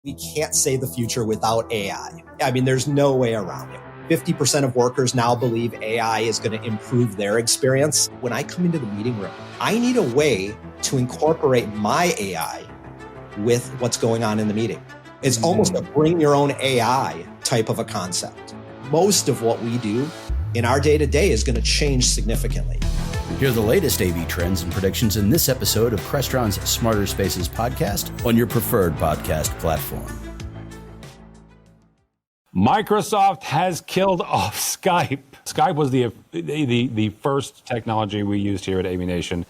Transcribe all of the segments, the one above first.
We can't say the future without AI. I mean, there's no way around it. 50% of workers now believe AI is going to improve their experience. When I come into the meeting room, I need a way to incorporate my AI with what's going on in the meeting. It's almost a bring your own AI type of a concept. Most of what we do in our day-to-day is going to change significantly. Hear the latest AV trends and predictions in this episode of Crestron's Smarter Spaces podcast on your preferred podcast platform. Microsoft has killed off Skype. Skype was the first technology we used here at AVNation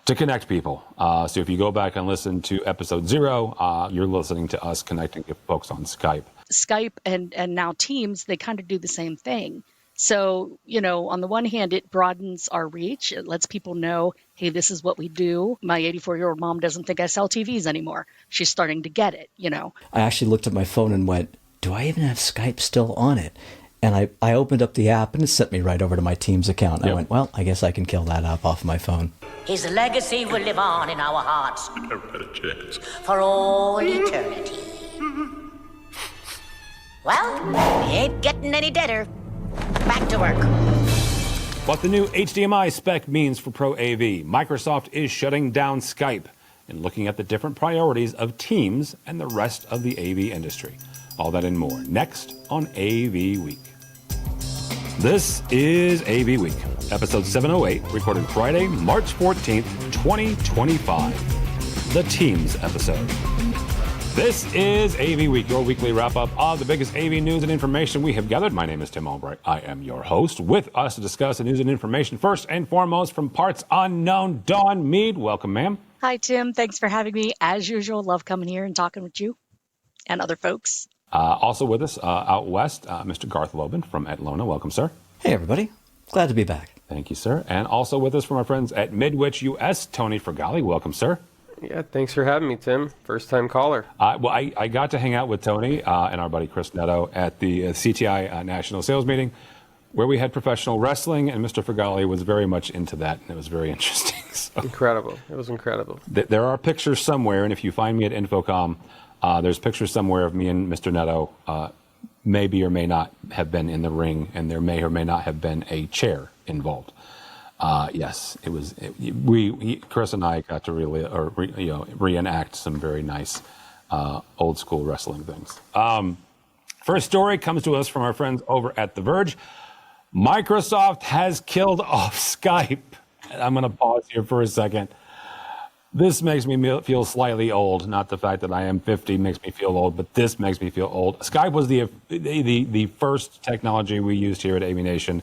to connect people. So if you go back and listen to episode 0, you're listening to us connecting folks on Skype. Skype and now Teams, they kind of do the same thing. So, you know, on the one hand, it broadens our reach. It lets people know, hey, this is what we do. My 84-year-old mom doesn't think I sell TVs anymore. She's starting to get it, you know. I actually looked at my phone and went, do I even have Skype still on it? And I opened up the app and it sent me right over to my Teams account. And I went, well, I guess I can kill that app off my phone. His legacy will live on in our hearts for all eternity. Well, we ain't getting any deader. Back to work. What the new HDMI spec means for Pro AV. Microsoft is shutting down Skype and looking at the different priorities of Teams and the rest of the AV industry. All that and more next on AV Week. This is AV Week, episode 708, recorded Friday, March 14th, 2025. The Teams episode. This is AV Week, your weekly wrap-up of the biggest AV news and information we have gathered. My name is Tim Albright. I am your host. With us to discuss the news and information, first and foremost, from Parts Unknown, Dawn Mead. Welcome, ma'am. Hi, Tim. Thanks for having me. As usual, love coming here and talking with you and other folks. Also with us out west, Mr. Garth Lobin from Atlona. Welcome, sir. Hey, everybody. Glad to be back. Thank you, sir. And also with us from our friends at Midwich US, Tony Fergali. Welcome, sir. Yeah, thanks for having me, Tim. First-time caller. Well, I got to hang out with Tony and our buddy Chris Netto at the CTI National Sales Meeting, where we had professional wrestling, and Mr. Fergali was very much into that, and it was very interesting. So, incredible. It was incredible. There are pictures somewhere, and if you find me at Infocom, there's pictures somewhere of me and Mr. Netto maybe or may not have been in the ring, and there may or may not have been a chair involved. Yes, it was. Chris and I got to reenact some very nice old school wrestling things. First story comes to us from our friends over at The Verge. Microsoft has killed off Skype. I'm going to pause here for a second. This makes me feel slightly old. Not the fact that I am 50 makes me feel old, but this makes me feel old. Skype was the first technology we used here at AVNation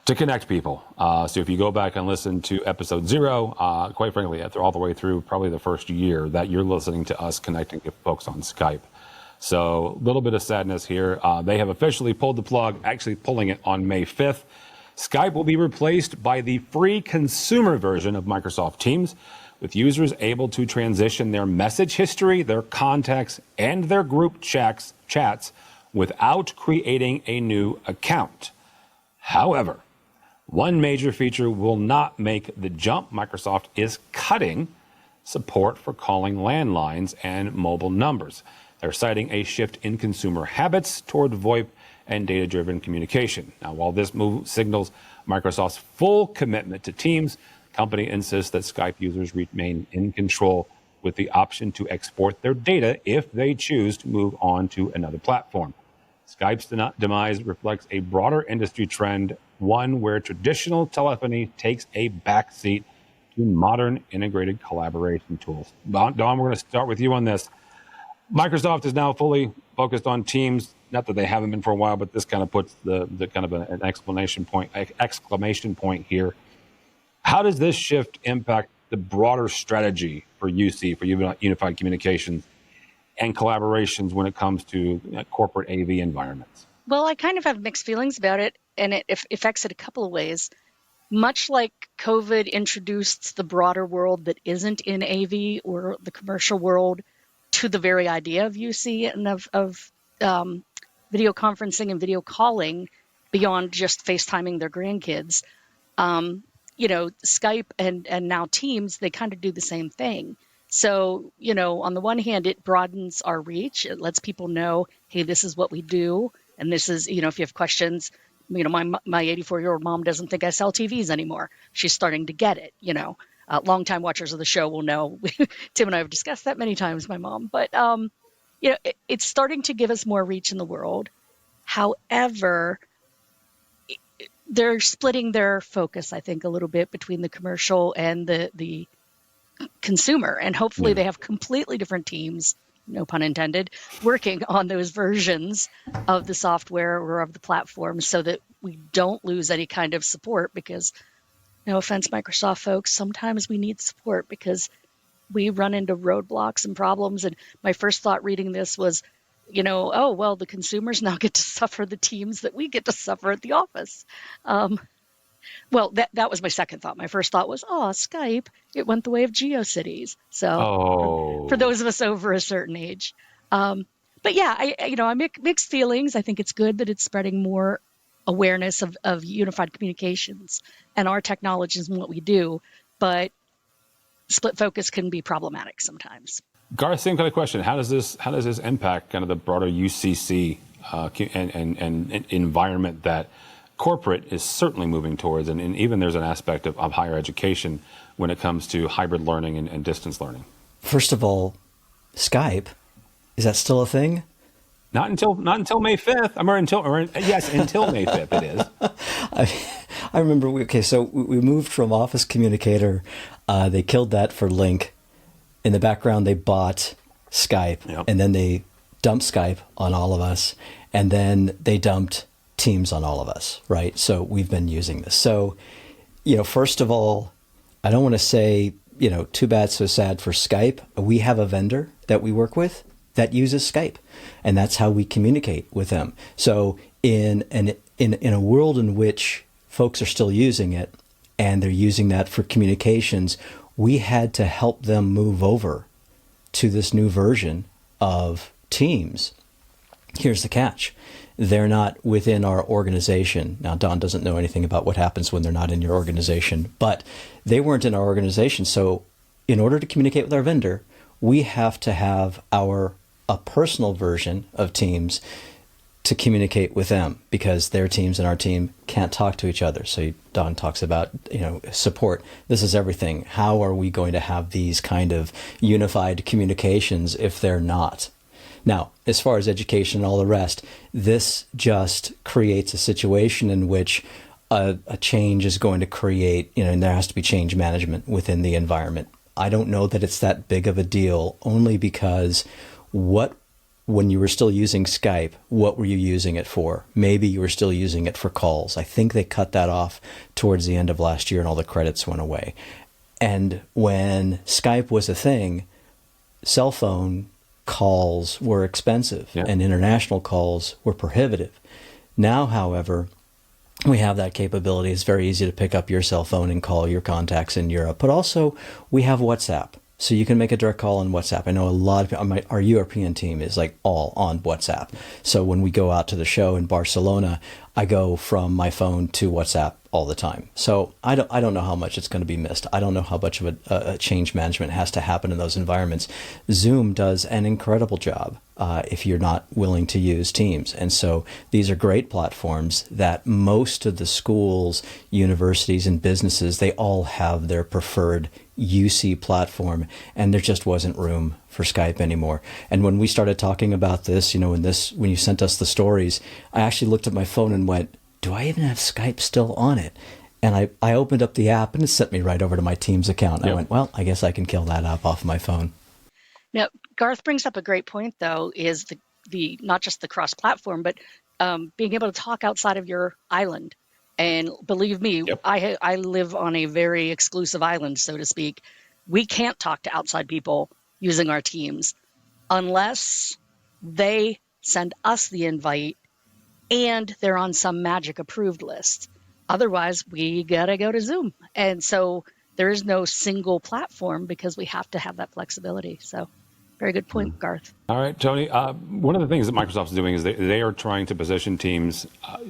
to connect people. So if you go back and listen to episode 0, quite frankly, after all the way through probably the first year that you're listening to us connecting folks on Skype. So a little bit of sadness here. They have officially pulled the plug, actually pulling it on May 5th. Skype will be replaced by the free consumer version of Microsoft Teams, with users able to transition their message history, their contacts, and their group chats without creating a new account. However, one major feature will not make the jump. Microsoft is cutting support for calling landlines and mobile numbers. They're citing a shift in consumer habits toward VoIP and data-driven communication. Now, while this move signals Microsoft's full commitment to Teams, the company insists that Skype users remain in control with the option to export their data if they choose to move on to another platform. Skype's demise reflects a broader industry trend, one where traditional telephony takes a backseat to modern integrated collaboration tools. Don, we're going to start with you on this. Microsoft is now fully focused on Teams. Not that they haven't been for a while, but this kind of puts the kind of an exclamation point here. How does this shift impact the broader strategy for UC, for unified communications and collaborations when it comes to corporate AV environments? Well, I kind of have mixed feelings about it, and it affects it a couple of ways. Much like COVID introduced the broader world that isn't in AV or the commercial world to the very idea of UC and of video conferencing and video calling beyond just FaceTiming their grandkids. Skype and now Teams, they kind of do the same thing. So, on the one hand, it broadens our reach. It lets people know, hey, this is what we do. And this is, if you have questions, my 84-year-old mom doesn't think I sell TVs anymore. She's starting to get it, longtime watchers of the show will know. Tim and I have discussed that many times, my mom. But, it's starting to give us more reach in the world. However, they're splitting their focus, I think, a little bit between the commercial and the consumer. And hopefully they have completely different teams, no pun intended, working on those versions of the software or of the platform so that we don't lose any kind of support because, no offense, Microsoft folks, sometimes we need support because we run into roadblocks and problems. And my first thought reading this was, oh, well, the consumers now get to suffer the teams that we get to suffer at the office. Well, that was my second thought. My first thought was, Skype, it went the way of GeoCities. So for those of us over a certain age. But yeah, I mixed feelings. I think it's good that it's spreading more awareness of unified communications and our technologies and what we do. But split focus can be problematic sometimes. Garth, same kind of question. How does this impact kind of the broader UCC and environment that corporate is certainly moving towards, and even there's an aspect of higher education when it comes to hybrid learning and distance learning? First of all, Skype, is that still a thing? Not until May 5th. Until May 5th it is. I remember, so we moved from Office Communicator. They killed that for Link. In the background, they bought Skype, and then they dumped Skype on all of us, and then they dumped Teams on all of us, right? So we've been using this. So, first of all, I don't want to say, too bad, so sad for Skype. We have a vendor that we work with that uses Skype, and that's how we communicate with them. So in a world in which folks are still using it and they're using that for communications, we had to help them move over to this new version of Teams. Here's the catch. They're not within our organization. Now, Don doesn't know anything about what happens when they're not in your organization, but they weren't in our organization. So in order to communicate with our vendor, we have to have a personal version of Teams to communicate with them because their teams and our team can't talk to each other. So Don talks about, support. This is everything. How are we going to have these kind of unified communications if they're not? Now, as far as education and all the rest, this just creates a situation in which a change is going to create, and there has to be change management within the environment. I don't know that it's that big of a deal, only because when you were still using Skype, what were you using it for? Maybe you were still using it for calls. I think they cut that off towards the end of last year and all the credits went away. And when Skype was a thing, cell phone calls were expensive and international calls were prohibitive. Now, however, we have that capability. It's very easy to pick up your cell phone and call your contacts in Europe, but also we have WhatsApp. So you can make a direct call on WhatsApp. I know a lot of people, our European team is like all on WhatsApp. So when we go out to the show in Barcelona, I go from my phone to WhatsApp all the time. So I don't know how much it's going to be missed. I don't know how much of a change management has to happen in those environments. Zoom does an incredible job if you're not willing to use Teams. And so these are great platforms that most of the schools, universities, and businesses, they all have their preferred UC platform, and there just wasn't room for Skype anymore. And when we started talking about this, when you sent us the stories, I actually looked at my phone and went, do I even have Skype still on it? And I opened up the app and it sent me right over to my Teams account. I went, well, I guess I can kill that app off my phone. Now, Garth brings up a great point, though, is the not just the cross-platform, but being able to talk outside of your island. And believe me, I live on a very exclusive island, so to speak. We can't talk to outside people using our Teams unless they send us the invite and they're on some magic approved list. Otherwise, we got to go to Zoom. And so there is no single platform because we have to have that flexibility. So very good point, Garth. All right, Tony. One of the things that Microsoft's doing is they are trying to position Teams,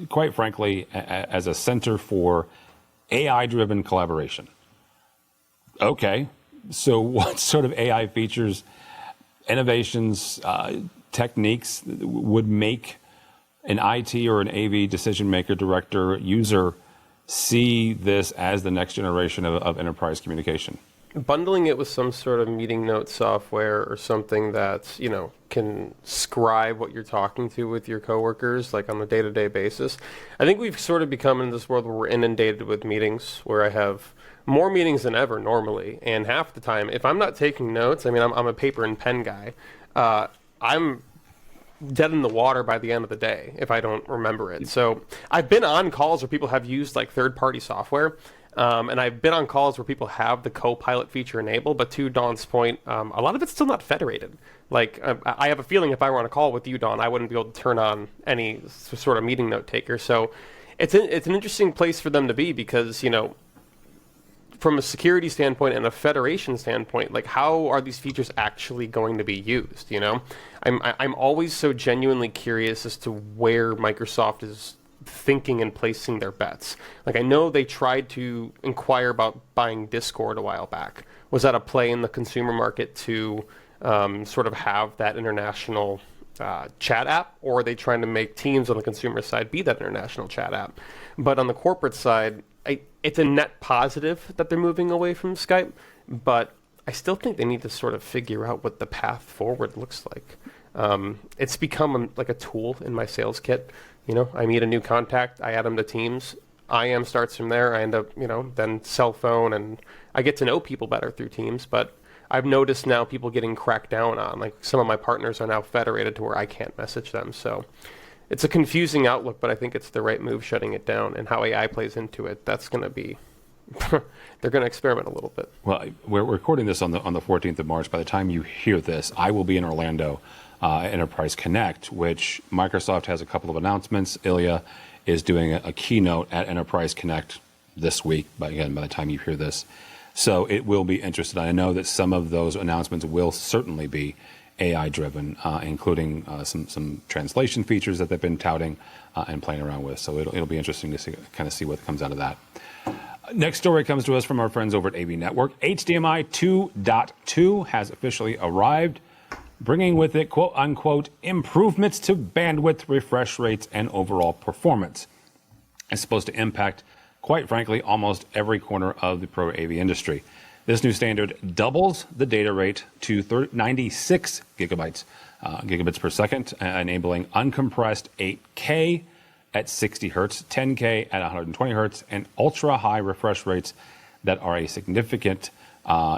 quite frankly, as a center for AI-driven collaboration. Okay, So what sort of AI features, innovations, techniques would make an IT or an AV decision maker, director, user see this as the next generation of enterprise communication? Bundling it with some sort of meeting note software or something that, can scribe what you're talking to with your coworkers, like on a day-to-day basis. I think we've sort of become in this world where we're inundated with meetings, where I have more meetings than ever normally. And half the time, if I'm not taking notes, I'm a paper and pen guy. I'm dead in the water by the end of the day if I don't remember it. So I've been on calls where people have used like third-party software. And I've been on calls where people have the co-pilot feature enabled, but to Don's point, a lot of it's still not federated. Like, I have a feeling if I were on a call with you, Don, I wouldn't be able to turn on any sort of meeting note taker. So it's an interesting place for them to be because, from a security standpoint and a federation standpoint, like how are these features actually going to be used? I'm always so genuinely curious as to where Microsoft is thinking and placing their bets. Like I know they tried to inquire about buying Discord a while back. Was that a play in the consumer market to sort of have that international chat app, or are they trying to make Teams on the consumer side be that international chat app? But on the corporate side, it's a net positive that they're moving away from Skype, but I still think they need to sort of figure out what the path forward looks like. It's become like a tool in my sales kit. I meet a new contact, I add them to Teams. IM starts from there. I end up, then cell phone, and I get to know people better through Teams. But I've noticed now people getting cracked down on. Like some of my partners are now federated to where I can't message them. So it's a confusing outlook, but I think it's the right move shutting it down. And how AI plays into it, that's going to be, they're going to experiment a little bit. Well, we're recording this on the 14th of March. By the time you hear this, I will be in Orlando. Enterprise Connect, which Microsoft has a couple of announcements. Ilya is doing a keynote at Enterprise Connect this week, but again, by the time you hear this. So it will be interesting. I know that some of those announcements will certainly be AI-driven, including some translation features that they've been touting and playing around with. So it'll be interesting to see what comes out of that. Next story comes to us from our friends over at AV Network. HDMI 2.2 has officially arrived, bringing with it, quote unquote, improvements to bandwidth, refresh rates, and overall performance. It's supposed to impact, quite frankly, almost every corner of the pro AV industry. This new standard doubles the data rate to 96 gigabits per second, enabling uncompressed 8K at 60 hertz, 10K at 120 hertz, and ultra high refresh rates that are a significant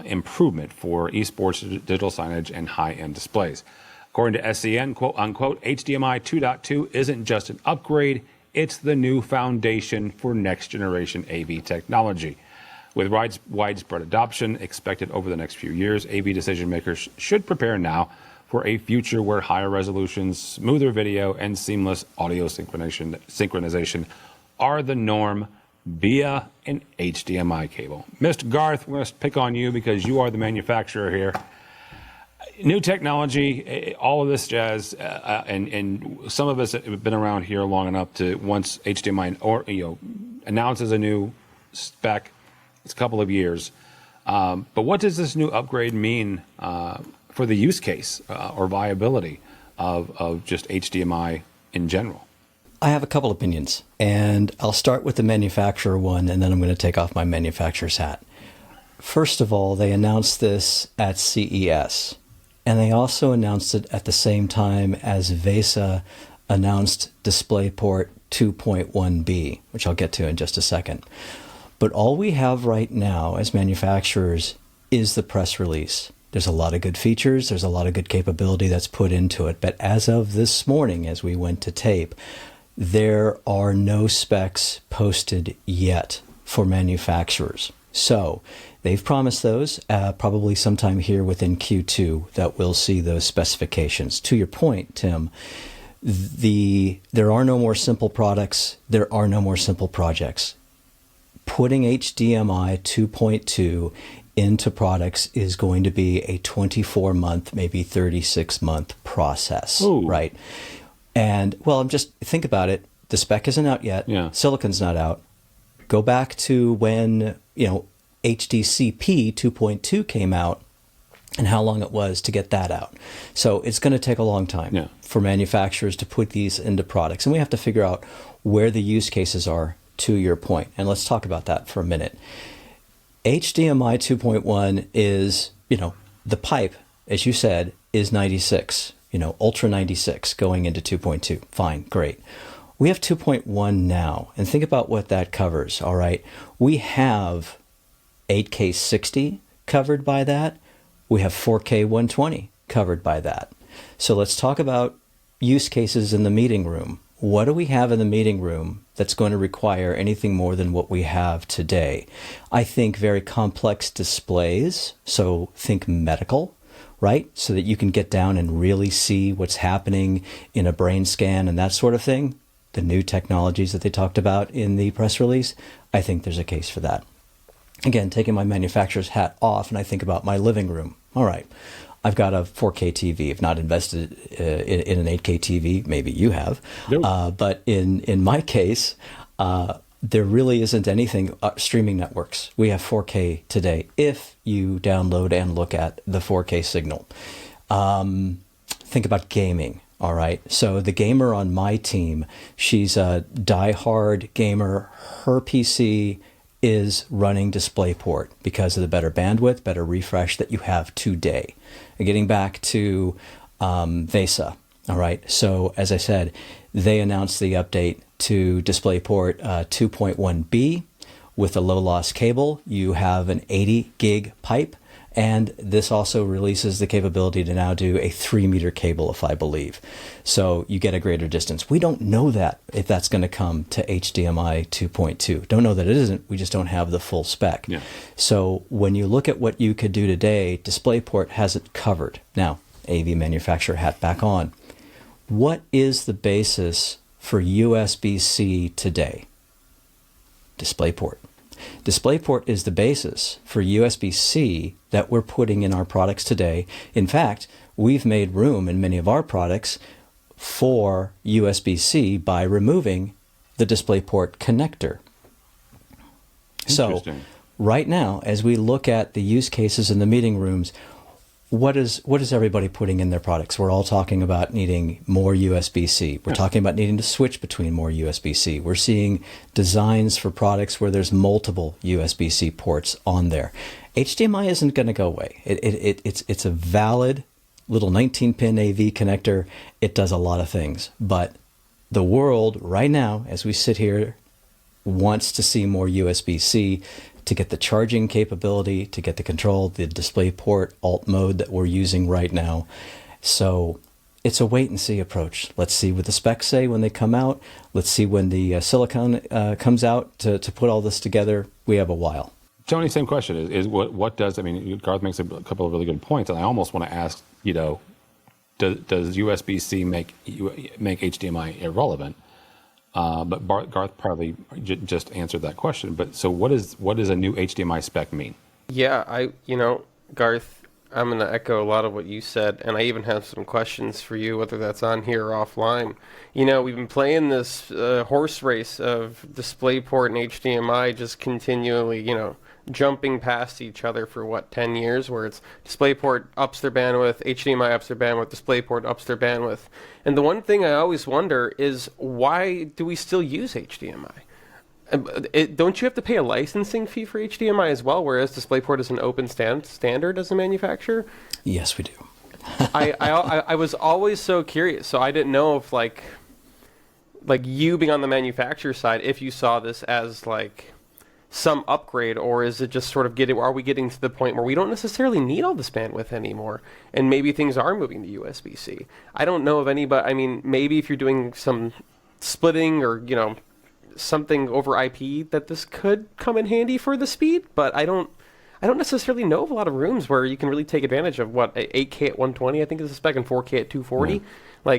improvement for esports, digital signage, and high-end displays. According to SCN, quote unquote, HDMI 2.2 isn't just an upgrade, it's the new foundation for next generation AV technology. With widespread adoption expected over the next few years, AV decision makers should prepare now for a future where higher resolutions, smoother video, and seamless audio synchronization are the norm via an HDMI cable. Mr. Garth, we're going to pick on you because you are the manufacturer here. New technology, all of this jazz, and some of us have been around here long enough to once HDMI announces a new spec, it's a couple of years. But what does this new upgrade mean for the use case or viability of just HDMI in general? I have a couple opinions, and I'll start with the manufacturer one, and then I'm going to take off my manufacturer's hat. First of all, they announced this at CES, and they also announced it at the same time as VESA announced DisplayPort 2.1b, which I'll get to in just a second. But all we have right now as manufacturers is the press release. There's a lot of good features, there's a lot of good capability that's put into it, but as of this morning, as we went to tape, there are no specs posted yet for manufacturers. So they've promised those probably sometime here within Q2 that we'll see those specifications. To your point, Tim, there are no more simple products. There are no more simple projects. Putting HDMI 2.2 into products is going to be a 24-month, maybe 36-month process, Ooh. Right? And, well, think about it. The spec isn't out yet. Yeah. Silicon's not out. Go back to when, HDCP 2.2 came out and how long it was to get that out. So it's going to take a long time for manufacturers to put these into products. And we have to figure out where the use cases are, to your point. And let's talk about that for a minute. HDMI 2.1 is, the pipe, as you said, is 96, Ultra 96 going into 2.2. Fine, great. We have 2.1 now, and think about what that covers, all right? We have 8K 60 covered by that. We have 4K 120 covered by that. So let's talk about use cases in the meeting room. What do we have in the meeting room that's going to require anything more than what we have today? I think very complex displays, so think medical, right? So that you can get down and really see what's happening in a brain scan and that sort of thing. The new technologies that they talked about in the press release, I think there's a case for that. Again, taking my manufacturer's hat off, and I think about my living room. All right, I've got a 4K TV. I've not invested in an 8K TV. Maybe you have. Nope. But in my case, there really isn't anything. Streaming networks. We have 4K today if you download and look at the 4K signal. Think about gaming. All right. So the gamer on my team, she's a diehard gamer. Her PC is running DisplayPort because of the better bandwidth, better refresh that you have today. And getting back to VESA. All right. So as I said, they announced the update to DisplayPort 2.1b with a low loss cable. You have an 80 gig pipe. And this also releases the capability to now do a 3-meter cable, if I believe. So you get a greater distance. We don't know that if that's going to come to HDMI 2.2. Don't know that it isn't. We just don't have the full spec. Yeah. So when you look at what you could do today, DisplayPort has it covered. Now, AV manufacturer hat back on. What is the basis for USB-C today? DisplayPort. DisplayPort is the basis for USB-C that we're putting in our products today. In fact, we've made room in many of our products for USB-C by removing the DisplayPort connector. So right now, as we look at the use cases in the meeting rooms, what is everybody putting in their products? We're all talking about needing more USB-C. We're talking about needing to switch between more USB-C. We're seeing designs for products where there's multiple USB-C ports on there. HDMI isn't going to go away. It's a valid little 19-pin AV connector. It does a lot of things. But the world right now, as we sit here, wants to see more USB-C to get the charging capability, to get the control, the DisplayPort alt mode that we're using right now. So it's a wait and see approach. Let's see what the specs say when they come out. Let's see when the silicon comes out to put all this together. We have a while. Tony, same question. Is what does, I mean, Garth makes a couple of really good points, and I almost want to ask, does USB-C make HDMI irrelevant? But Garth probably just answered that question. But so what does a new HDMI spec mean? Yeah, Garth, I'm going to echo a lot of what you said, and I even have some questions for you, whether that's on here or offline. We've been playing this horse race of DisplayPort and HDMI just continually, jumping past each other for 10 years, where it's DisplayPort ups their bandwidth, HDMI ups their bandwidth, DisplayPort ups their bandwidth. And the one thing I always wonder is, why do we still use HDMI? Don't you have to pay a licensing fee for HDMI as well, whereas DisplayPort is an open standard as a manufacturer? Yes, we do. I was always so curious, so I didn't know if like you being on the manufacturer side, if you saw this as some upgrade, or is it just sort of are we getting to the point where we don't necessarily need all this bandwidth anymore, and maybe things are moving to USB-C? I don't know of any, but I mean, maybe if you're doing some splitting or something over IP, that this could come in handy for the speed, but I don't necessarily know of a lot of rooms where you can really take advantage of 8K at 120, I think is the spec, and 4K at 240.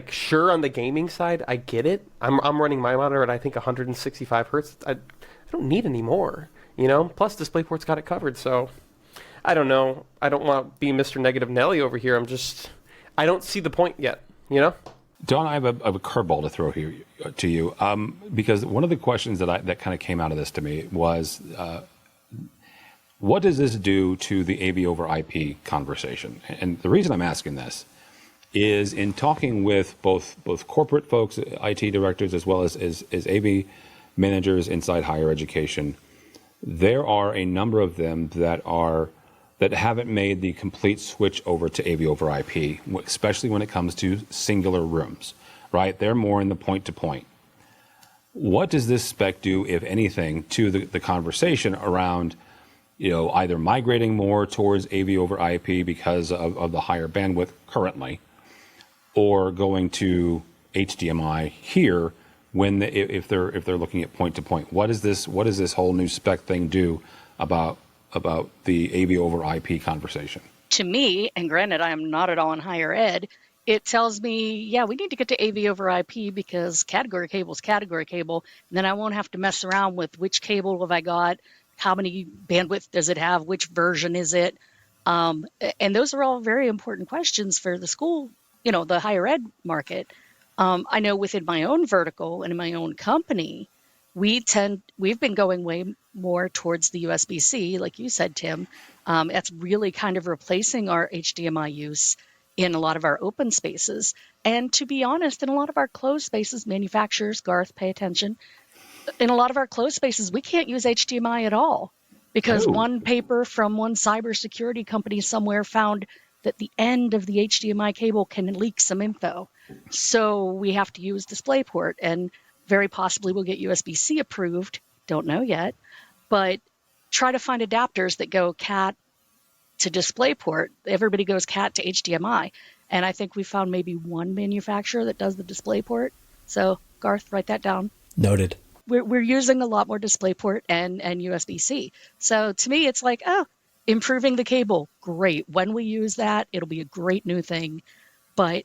Sure, on the gaming side, I get it. I'm running my monitor at, I think, 165 hertz. I don't need any more, Plus, DisplayPort's got it covered, so I don't know. I don't want to be Mr. Negative Nelly over here. I don't see the point yet, Don, I have a curveball to throw here to you, because one of the questions that kind of came out of this to me was, What does this do to the AV over IP conversation? And the reason I'm asking this is in talking with both corporate folks, IT directors, as well as AV managers inside higher education, there are a number of them that haven't made the complete switch over to AV over IP, especially when it comes to singular rooms, right? They're more in the point-to-point. What does this spec do, if anything, to the conversation around, either migrating more towards AV over IP because of the higher bandwidth currently, or going to HDMI here if they're looking at point-to-point? What does this whole new spec thing do about the AV over IP conversation? To me, and granted, I am not at all in higher ed, it tells me, yeah, we need to get to AV over IP because category cable is category cable. And then I won't have to mess around with which cable have I got, how many bandwidth does it have, which version is it? And those are all very important questions for the school, the higher ed market. I know within my own vertical and in my own company, we've been going way more towards the USB-C, like you said, Tim. That's really kind of replacing our HDMI use in a lot of our open spaces. And to be honest, in a lot of our closed spaces, manufacturers, Garth, pay attention. In a lot of our closed spaces, we can't use HDMI at all because one paper from one cybersecurity company somewhere found that the end of the HDMI cable can leak some info. So we have to use DisplayPort, and very possibly we'll get USB-C approved. Don't know yet, but try to find adapters that go CAT to DisplayPort. Everybody goes CAT to HDMI. And I think we found maybe one manufacturer that does the DisplayPort. So Garth, write that down. Noted. We're using a lot more DisplayPort and USB-C. So to me, it's like, improving the cable, great. When we use that, it'll be a great new thing. But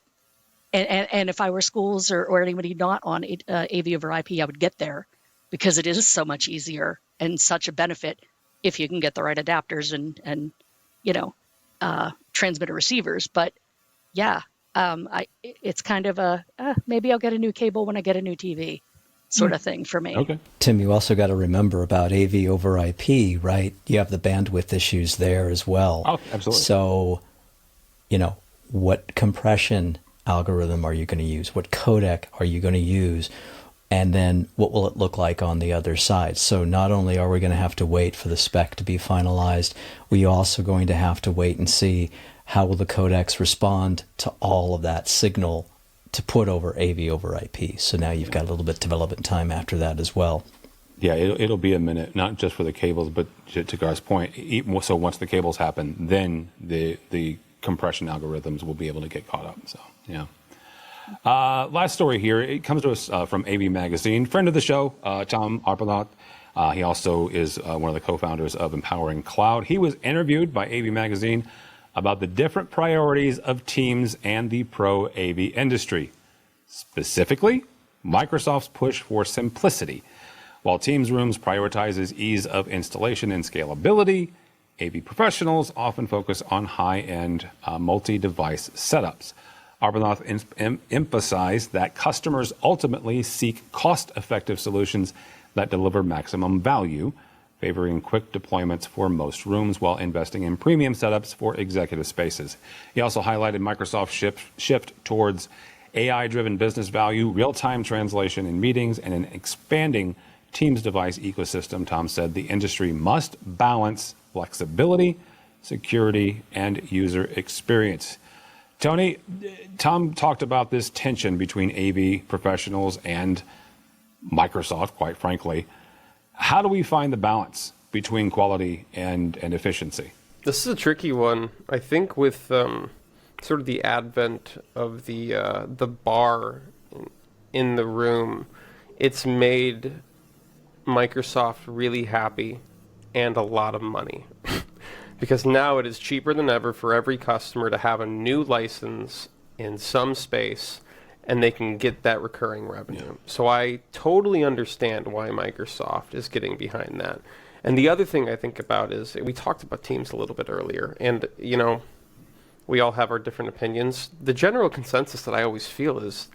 and if I were schools or anybody not on AV over IP, I would get there because it is so much easier and such a benefit if you can get the right adapters and transmitter receivers. But yeah, it's kind of maybe I'll get a new cable when I get a new TV sort of thing for me. Okay. Tim, you also got to remember about AV over IP, right? You have the bandwidth issues there as well. Oh, absolutely. So, what compression algorithm are you going to use? What codec are you going to use? And then what will it look like on the other side? So not only are we going to have to wait for the spec to be finalized, we're also going to have to wait and see how will the codecs respond to all of that signal to put over AV over IP. So now you've got a little bit of development time after that as well. Yeah, it'll be a minute, not just for the cables, but to Garth's point, so once the cables happen, then the compression algorithms will be able to get caught up. So, yeah. Last story here. It comes to us from AV Magazine. Friend of the show, Tom Arpanaut. He also is one of the co-founders of Empowering Cloud. He was interviewed by AV Magazine about the different priorities of Teams and the pro AV industry. Specifically, Microsoft's push for simplicity. While Teams Rooms prioritizes ease of installation and scalability, AV professionals often focus on high-end multi-device setups. Arpanaut emphasized that customers ultimately seek cost-effective solutions that deliver maximum value, favoring quick deployments for most rooms while investing in premium setups for executive spaces. He also highlighted Microsoft's shift towards AI-driven business value, real-time translation in meetings, and an expanding Teams device ecosystem. Tom said the industry must balance flexibility, security, and user experience. Tony, Tom talked about this tension between AV professionals and Microsoft, quite frankly. How do we find the balance between quality and efficiency? This is a tricky one. I think with sort of the advent of the bar in the room, it's made Microsoft really happy and a lot of money. Because now it is cheaper than ever for every customer to have a new license in some space, and they can get that recurring revenue. Yeah. So I totally understand why Microsoft is getting behind that. And the other thing I think about is, we talked about Teams a little bit earlier, and we all have our different opinions. The general consensus that I always feel is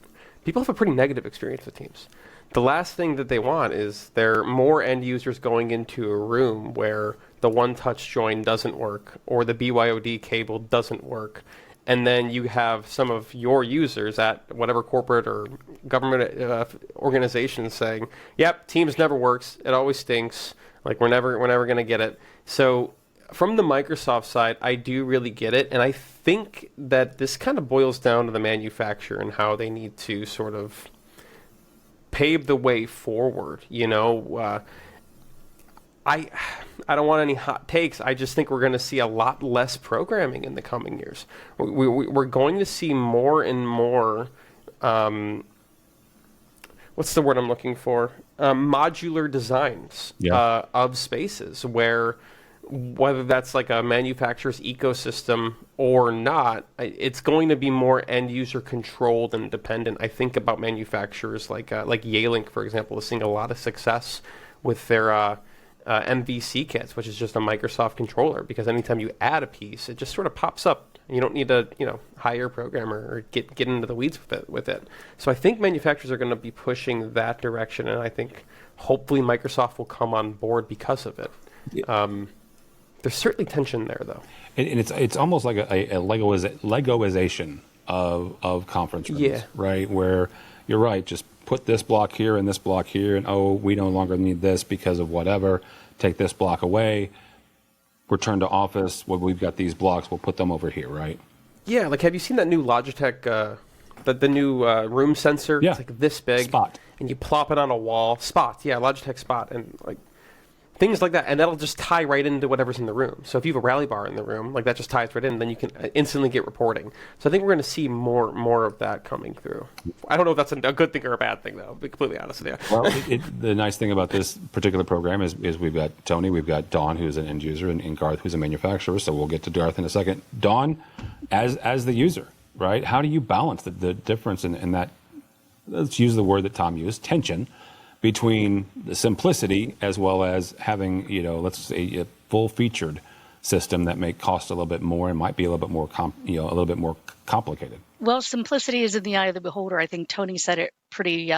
people have a pretty negative experience with Teams. The last thing that they want is there are more end users going into a room where the one-touch join doesn't work, or the BYOD cable doesn't work, and then you have some of your users at whatever corporate or government organization saying, "Yep, Teams never works. It always stinks. Like we're never going to get it." So from the Microsoft side, I do really get it, and I think that this kind of boils down to the manufacturer and how they need to sort of pave the way forward. I don't want any hot takes. I just think we're going to see a lot less programming in the coming years. We're going to see more and more, what's the word I'm looking for? Modular designs of spaces where, whether that's like a manufacturer's ecosystem or not, it's going to be more end user controlled and dependent. I think about manufacturers like Yealink, for example, is seeing a lot of success with their MVC kits, which is just a Microsoft controller, because anytime you add a piece, it just sort of pops up. You don't need to, hire a programmer or get into the weeds with it. So I think manufacturers are going to be pushing that direction, and I think hopefully Microsoft will come on board because of it. There's certainly tension there, though. And it's almost like a Legoization of conference rooms, right? Where you're right, just put this block here and this block here, and we no longer need this because of whatever. Take this block away. Return to office. Well, we've got these blocks. We'll put them over here, right? Yeah, like have you seen that new Logitech, the new room sensor? Yeah. It's like this big. Spot. And you plop it on a wall. Spot, yeah, Logitech Spot. And like things like that. And that'll just tie right into whatever's in the room. So if you have a rally bar in the room, like that just ties right in, then you can instantly get reporting. So I think we're going to see more of that coming through. I don't know if that's a good thing or a bad thing, though, to be completely honest with you. Well, the nice thing about this particular program is we've got Tony, we've got Dawn, who's an end user, and Garth, who's a manufacturer. So we'll get to Garth in a second. Dawn, as the user, right? How do you balance the difference in that, let's use the word that Tom used, tension, between the simplicity as well as having, let's say a full-featured system that may cost a little bit more and might be a little bit more, a little bit more complicated? Well, simplicity is in the eye of the beholder. I think Tony said it pretty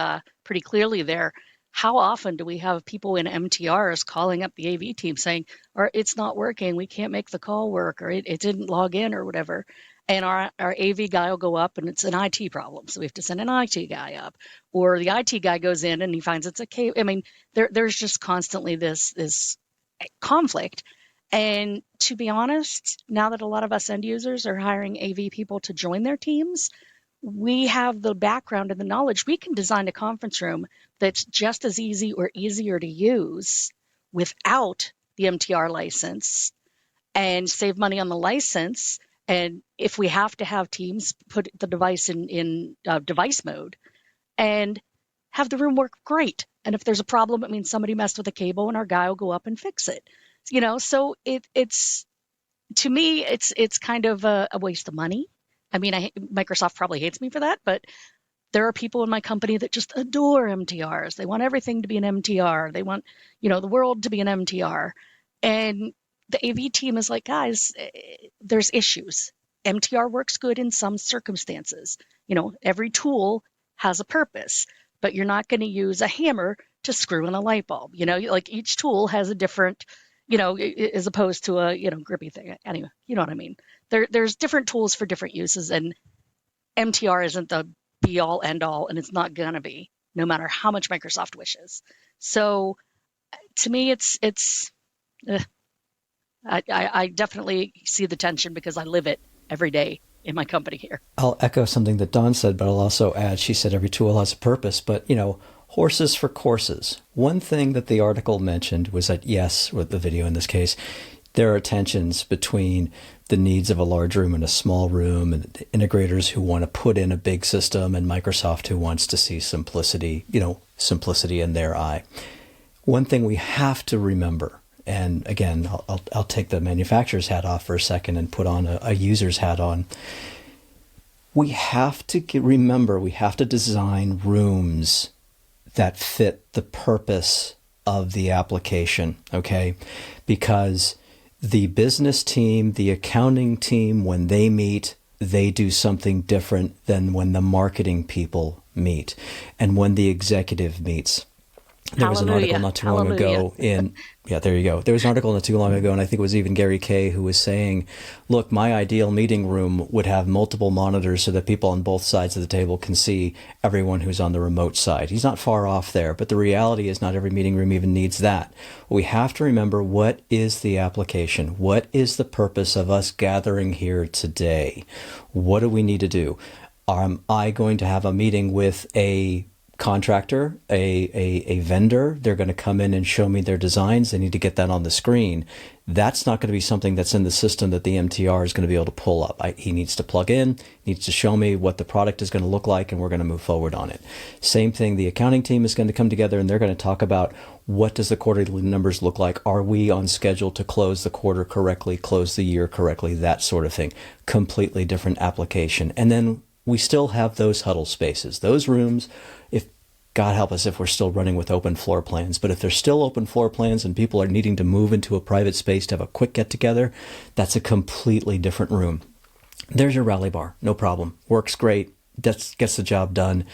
clearly there. How often do we have people in MTRs calling up the AV team saying, or it's not working, we can't make the call work, or it didn't log in or whatever. And our AV guy will go up and it's an IT problem. So we have to send an IT guy up. Or the IT guy goes in and he finds it's a cable. I mean, there's just constantly this conflict. And to be honest, now that a lot of us end users are hiring AV people to join their teams, we have the background and the knowledge. We can design a conference room that's just as easy or easier to use without the MTR license and save money on the license. And if we have to have teams, put the device in device mode and have the room work great. And if there's a problem, it means somebody messed with a cable and our guy will go up and fix it. So it's to me, it's kind of a waste of money. I mean, Microsoft probably hates me for that, but there are people in my company that just adore MTRs. They want everything to be an MTR. They want, the world to be an MTR. And the AV team is like, guys, there's issues. MTR works good in some circumstances. Every tool has a purpose, but you're not going to use a hammer to screw in a light bulb. Like each tool has a different, as opposed to a, grippy thing. Anyway, you know what I mean? There's different tools for different uses, and MTR isn't the be all end all, and it's not going to be, no matter how much Microsoft wishes. So to me, I definitely see the tension because I live it every day in my company here. I'll echo something that Dawn said, but I'll also add, she said every tool has a purpose, but horses for courses. One thing that the article mentioned was that, yes, with the video in this case, there are tensions between the needs of a large room and a small room, and integrators who want to put in a big system and Microsoft who wants to see simplicity in their eye. One thing we have to remember, and again, I'll take the manufacturer's hat off for a second and put on a user's hat on. We have to remember, we have to design rooms that fit the purpose of the application, okay? Because the business team, the accounting team, when they meet, they do something different than when the marketing people meet and when the executive meets. There was an article not too long ago there you go. There was an article not too long ago, and I think it was even Gary Kay who was saying, look, my ideal meeting room would have multiple monitors so that people on both sides of the table can see everyone who's on the remote side. He's not far off there, but the reality is not every meeting room even needs that. We have to remember, what is the application? What is the purpose of us gathering here today? What do we need to do? Am I going to have a meeting with a contractor, a vendor? They're going to come in and show me their designs. They need to get that on the screen. That's not going to be something that's in the system that the MTR is going to be able to pull up. He needs to plug in, needs to show me what the product is going to look like, and we're going to move forward on it. Same thing, the accounting team is going to come together and they're going to talk about, what does the quarterly numbers look like? Are we on schedule to close the quarter correctly, close the year correctly, that sort of thing. Completely different application. And then we still have those huddle spaces, those rooms. If God help us if we're still running with open floor plans, but if there's still open floor plans and people are needing to move into a private space to have a quick get together, that's a completely different room. There's your rally bar, no problem. Works great, gets the job done.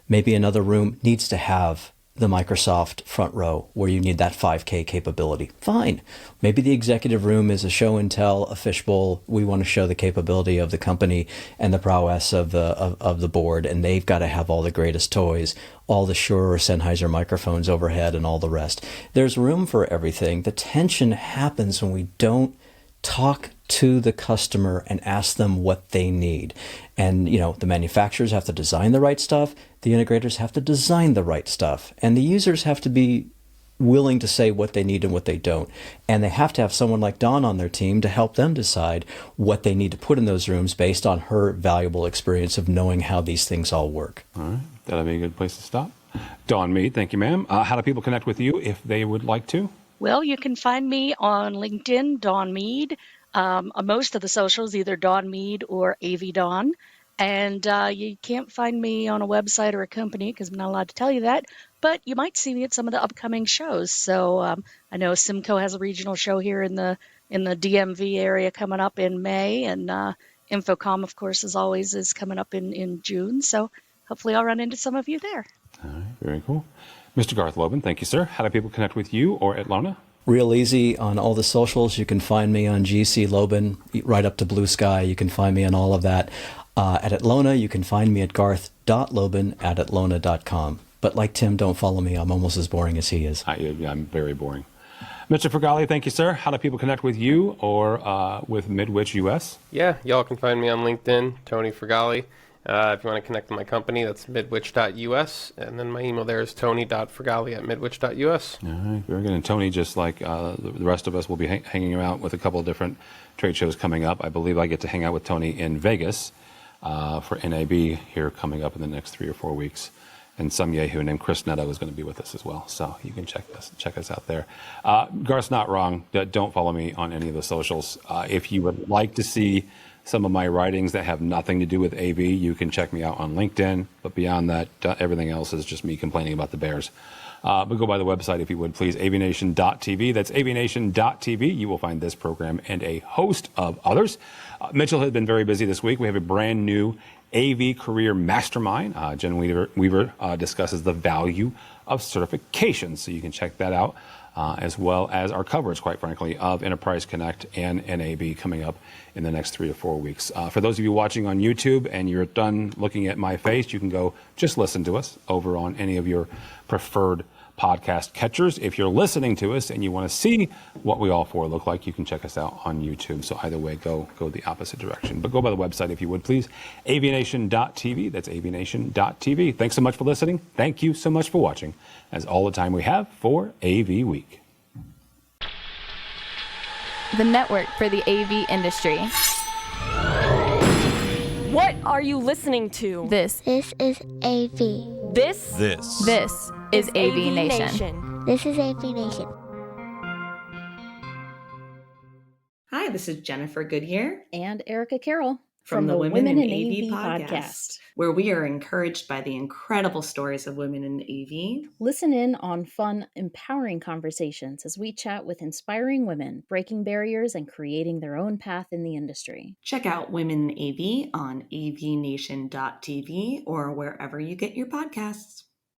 Maybe another room needs to have the Microsoft front row where you need that 5K capability. Fine. Maybe the executive room is a show and tell, a fishbowl. We want to show the capability of the company and the prowess of the board, and they've got to have all the greatest toys, all the Shure or Sennheiser microphones overhead and all the rest. There's room for everything. The tension happens when we don't talk to the customer and ask them what they need. And, the manufacturers have to design the right stuff. The integrators have to design the right stuff. And the users have to be willing to say what they need and what they don't. And they have to have someone like Dawn on their team to help them decide what they need to put in those rooms based on her valuable experience of knowing how these things all work. All right. That'll be a good place to stop. Dawn Mead, thank you, ma'am. How do people connect with you if they would like to? Well, you can find me on LinkedIn, Dawn Mead. On most of the socials, either Dawn Mead or AV Dawn. And you can't find me on a website or a company because I'm not allowed to tell you that. But you might see me at some of the upcoming shows. So I know Simco has a regional show here in the DMV area coming up in May. And Infocom, of course, as always, is coming up in June. So hopefully I'll run into some of you there. All right. Very cool. Mr. Garth Lobin, thank you, sir. How do people connect with you or Atlona? Real easy on all the socials. You can find me on GC Lobin, right up to Blue Sky. You can find me on all of that. At Atlona, you can find me at garth.lobin@atlona.com. But like Tim, don't follow me. I'm almost as boring as he is. I'm very boring. Mr. Fergali, thank you, sir. How do people connect with you or with Midwich US? Yeah, y'all can find me on LinkedIn, Tony Fergali. If you want to connect with my company, that's midwich.us. And then my email there is tony.fergali@midwich.us. All right, very good. And Tony, just like the rest of us, will be hanging out with a couple of different trade shows coming up. I believe I get to hang out with Tony in Vegas for NAB here coming up in the next 3 or 4 weeks. And some yahoo named Chris Netto is going to be with us as well. So you can check us out there. Garth's not wrong. Don't follow me on any of the socials. If you would like to see some of my writings that have nothing to do with AV, you can check me out on LinkedIn. But beyond that, everything else is just me complaining about the Bears. But go by the website if you would, please, avnation.tv. That's avnation.tv. You will find this program and a host of others. Mitchell has been very busy this week. We have a brand new AV Career Mastermind. Jen Weaver discusses the value of certifications, so you can check that out, as well as our coverage, quite frankly, of Enterprise Connect and NAB coming up in the next 3 to 4 weeks. For those of you watching on YouTube and you're done looking at my face, you can go just listen to us over on any of your preferred podcast catchers. If you're listening to us and you want to see what we all four look like, you can check us out on YouTube. So either way, go the opposite direction. But go by the website if you would, please. avnation.tv. That's avnation.tv. Thanks so much for listening. Thank you so much for watching. That's all the time we have for AV Week. The network for the AV industry. What are you listening to? This is AV. This is AVNation. This is AVNation. Hi, this is Jennifer Goodyear and Erica Carroll from the Women in AV podcast, where we are encouraged by the incredible stories of women in AV. Listen in on fun, empowering conversations as we chat with inspiring women, breaking barriers and creating their own path in the industry. Check out Women in AV on avnation.tv or wherever you get your podcasts.